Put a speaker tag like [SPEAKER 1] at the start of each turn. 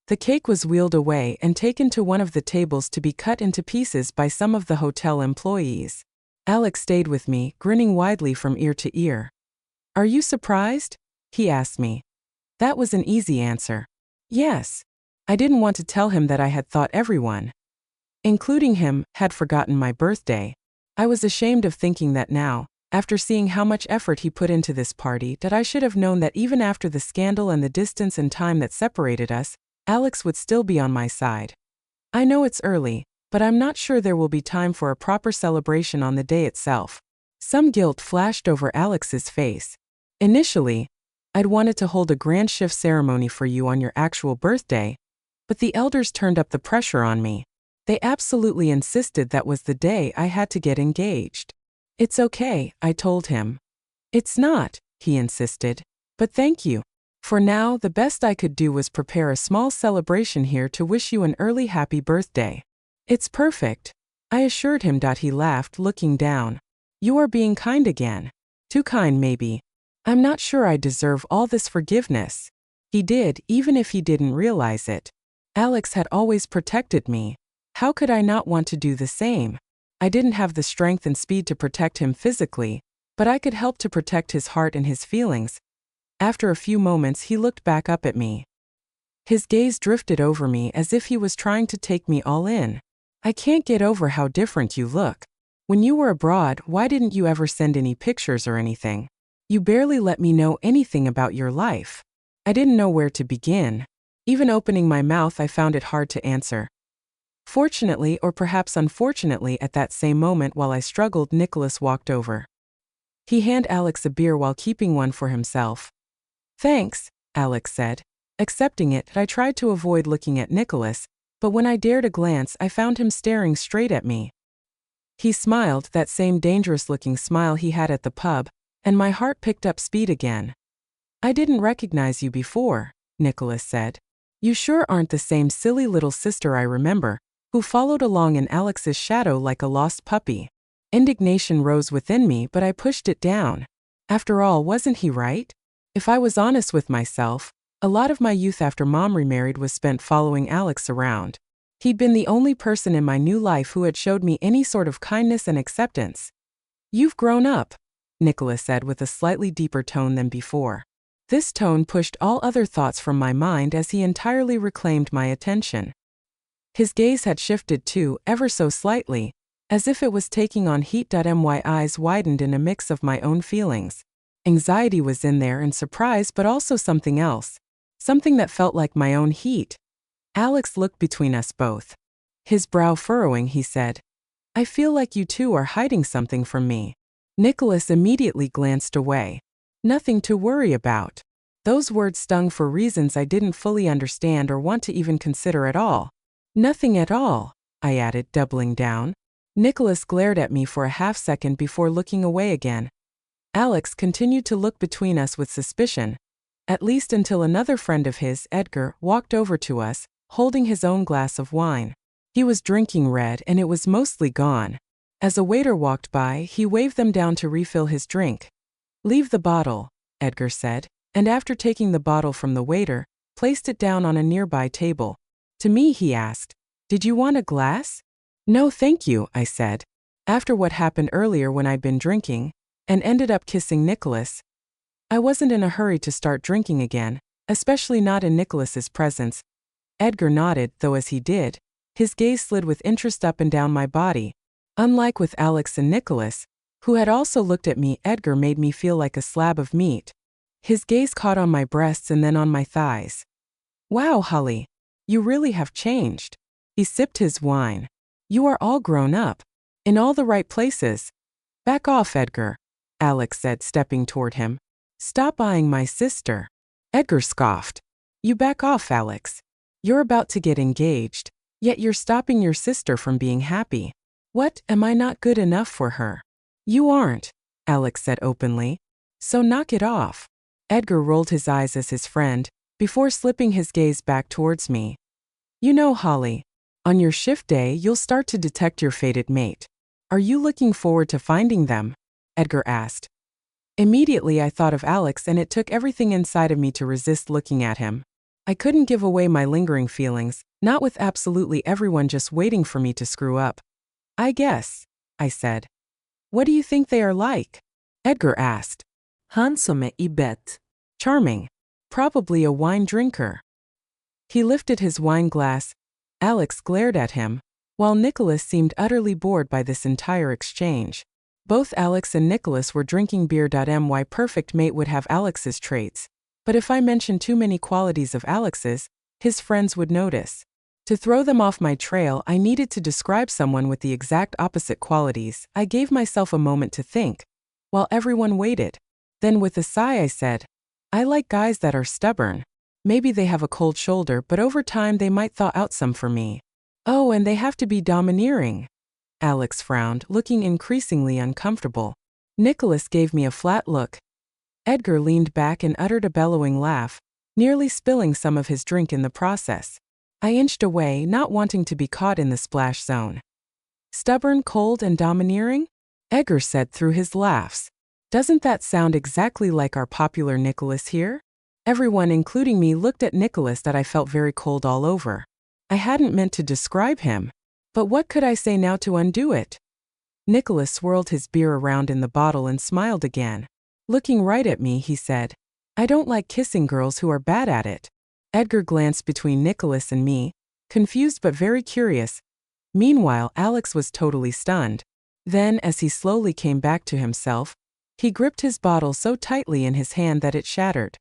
[SPEAKER 1] The cake was wheeled away and taken to one of the tables to be cut into pieces by some of the hotel employees. Alex stayed with me, grinning widely from ear to ear. "Are you surprised?" he asked me. That was an easy answer. Yes. I didn't want to tell him that I had thought everyone, including him, had forgotten my birthday. I was ashamed of thinking that now, after seeing how much effort he put into this party, that I should have known that even after the scandal and the distance and time that separated us, Alex would still be on my side. I know it's early, but I'm not sure there will be time for a proper celebration on the day itself. Some guilt flashed over Alex's face. Initially, I'd wanted to hold a grand shift ceremony for you on your actual birthday, but the elders turned up the pressure on me. They absolutely insisted that was the day I had to get engaged. "It's okay," I told him. "It's not," he insisted. "But thank you. For now, the best I could do was prepare a small celebration here to wish you an early happy birthday." "It's perfect," I assured him. He laughed, looking down. "You are being kind again. Too kind, maybe. I'm not sure I deserve all this forgiveness." He did, even if he didn't realize it. Alex had always protected me. How could I not want to do the same? I didn't have the strength and speed to protect him physically, but I could help to protect his heart and his feelings. After a few moments, he looked back up at me. His gaze drifted over me as if he was trying to take me all in. "I can't get over how different you look. When you were abroad, why didn't you ever send any pictures or anything? You barely let me know anything about your life." I didn't know where to begin. Even opening my mouth, I found it hard to answer. Fortunately, or perhaps unfortunately, at that same moment while I struggled, Nicholas walked over. He handed Alex a beer while keeping one for himself. "Thanks," Alex said. Accepting it, I tried to avoid looking at Nicholas, but when I dared a glance, I found him staring straight at me. He smiled, that same dangerous-looking smile he had at the pub, and my heart picked up speed again. "I didn't recognize you before," Nicholas said. "You sure aren't the same silly little sister I remember, who followed along in Alex's shadow like a lost puppy." Indignation rose within me, but I pushed it down. After all, wasn't he right? If I was honest with myself, a lot of my youth after Mom remarried was spent following Alex around. He'd been the only person in my new life who had showed me any sort of kindness and acceptance. "You've grown up," Nicholas said with a slightly deeper tone than before. This tone pushed all other thoughts from my mind as he entirely reclaimed my attention. His gaze had shifted too, ever so slightly, as if it was taking on heat. My eyes widened in a mix of my own feelings. Anxiety was in there and surprise, but also something else. Something that felt like my own heat. Alex looked between us both. His brow furrowing, he said, "I feel like you two are hiding something from me." Nicholas immediately glanced away. "Nothing to worry about." Those words stung for reasons I didn't fully understand or want to even consider at all. "Nothing at all," I added, doubling down. Nicholas glared at me for a half-second before looking away again. Alex continued to look between us with suspicion, at least until another friend of his, Edgar, walked over to us, holding his own glass of wine. He was drinking red and it was mostly gone. As a waiter walked by, he waved them down to refill his drink. "Leave the bottle," Edgar said, and after taking the bottle from the waiter, placed it down on a nearby table. To me, he asked, "Did you want a glass?" "No, thank you," I said. After what happened earlier when I'd been drinking, and ended up kissing Nicholas, I wasn't in a hurry to start drinking again, especially not in Nicholas's presence. Edgar nodded, though as he did, his gaze slid with interest up and down my body. Unlike with Alex and Nicholas, who had also looked at me, Edgar made me feel like a slab of meat. His gaze caught on my breasts and then on my thighs. "Wow, Holly. You really have changed." He sipped his wine. "You are all grown up. In all the right places." "Back off, Edgar," Alex said, stepping toward him. "Stop eyeing my sister." Edgar scoffed. "You back off, Alex. You're about to get engaged, yet you're stopping your sister from being happy. What, am I not good enough for her?" "You aren't," Alex said openly. "So knock it off." Edgar rolled his eyes as his friend, before slipping his gaze back towards me. "You know, Holly, on your shift day you'll start to detect your fated mate. Are you looking forward to finding them?" Edgar asked. Immediately I thought of Alex and it took everything inside of me to resist looking at him. I couldn't give away my lingering feelings, not with absolutely everyone just waiting for me to screw up. I guess, I said. What do you think they are like? Edgar asked.
[SPEAKER 2] Handsome I bet.
[SPEAKER 1] Charming. Probably a wine drinker. He lifted his wine glass. Alex glared at him, while Nicholas seemed utterly bored by this entire exchange. Both Alex and Nicholas were drinking beer. My perfect mate would have Alex's traits. But if I mentioned too many qualities of Alex's, his friends would notice. To throw them off my trail, I needed to describe someone with the exact opposite qualities. I gave myself a moment to think, while everyone waited. Then with a sigh I said, I like guys that are stubborn. Maybe they have a cold shoulder, but over time they might thaw out some for me. Oh, and they have to be domineering. Alex frowned, looking increasingly uncomfortable. Nicholas gave me a flat look. Edgar leaned back and uttered a bellowing laugh, nearly spilling some of his drink in the process. I inched away, not wanting to be caught in the splash zone. Stubborn, cold, and domineering? Edgar said through his laughs. Doesn't that sound exactly like our popular Nicholas here? Everyone, including me, looked at Nicholas that I felt very cold all over. I hadn't meant to describe him, but what could I say now to undo it? Nicholas swirled his beer around in the bottle and smiled again. Looking right at me, he said, I don't like kissing girls who are bad at it. Edgar glanced between Nicholas and me, confused but very curious. Meanwhile, Alex was totally stunned. Then, as he slowly came back to himself, he gripped his bottle so tightly in his hand that it shattered.